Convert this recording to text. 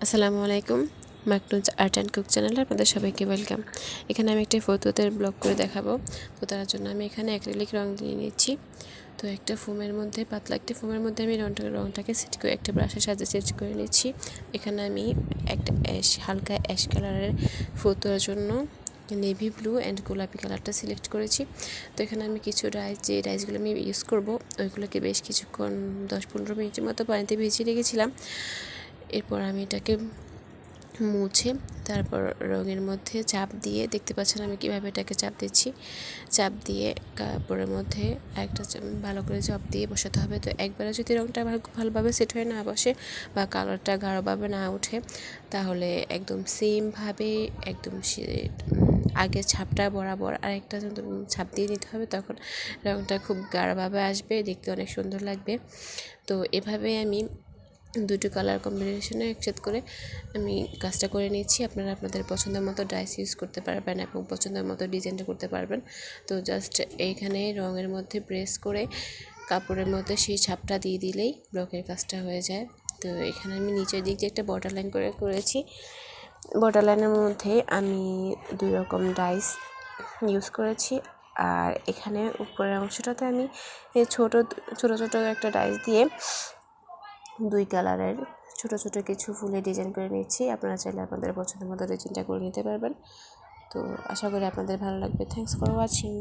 আসসালামু আলাইকুম। মাকনুজ art and cook চ্যানেলে আপনাদের সবাইকে ওয়েলকাম। এখানে আমি একটা ফতুতের ব্লগ করে দেখাবো। তো তার জন্য আমি এখানে অ্যাক্রিলিক রং দিয়ে নিচ্ছি। তো একটা ফোমের মধ্যে পাতলা একটা ফোমের মধ্যে আমি রংটাকে সেট করে একটা ব্রাশের সাহায্যে সেট করে নিচ্ছি। এখানে আমি একটা হালকা অ্যাশ কালারের ফতুয়ার জন্য নেভি ব্লু অ্যান্ড গোলাপি কালারটা সিলেক্ট করেছি। তো এখানে আমি কিছু যে রাইসগুলো আমি ইউজ করব ওইগুলোকে বেশ কিছুক্ষণ 10-15 মিনিটের মতো পানিতে ভিজিয়ে রেখেছিলাম। এরপর আমি এটাকে মুছে তারপর রঙের মধ্যে চাপ দিয়ে, দেখতে পাচ্ছেন আমি কীভাবে এটাকে চাপ দিচ্ছি। চাপ দিয়ে কাপড়ের মধ্যে একটা ভালো করে চাপ দিয়ে বসাতে হবে। তো একবারে যদি রঙটা ভালোভাবে সেট হয়ে না বসে বা কালারটা গাঢ়ভাবে না ওঠে, তাহলে একদম সেমভাবে একদম আগের ছাপটা বরাবর আরেকটা ছাপ দিয়ে নিতে হবে। তখন রঙটা খুব গাঢ়ভাবে আসবে, দেখতে অনেক সুন্দর লাগবে। তো এভাবে আমি দুটো কালার কম্বিনেশনে একসাথে করে আমি কাজটা করে নিচ্ছি। আপনারা আপনাদের পছন্দের মতো ডাইস ইউজ করতে পারবেন এবং পছন্দের মতো ডিজাইনটা করতে পারবেন। তো জাস্ট এইখানে রঙের মধ্যে প্রেস করে কাপড়ের মধ্যে সেই ছাপটা দিয়ে দিলেই ব্লকের কাজটা হয়ে যায়। তো এখানে আমি নিচের দিক দিয়ে একটা বর্ডার লাইন করেছি। বর্ডার লাইনের মধ্যে আমি 2 রকম ডাইস ইউজ করেছি। আর এখানে উপরের অংশটাতে আমি ছোট ছোট একটা ডাইস দিয়ে 2 কালারের ছোট কিছু ফুলের ডিজাইন করে নিচ্ছি। আপনারা চাইলে আপনাদের পছন্দের মতো ডিজাইনটা করে নিতে পারবেন। তো আশা করি আপনাদের ভালো লাগবে। Thanks for watching.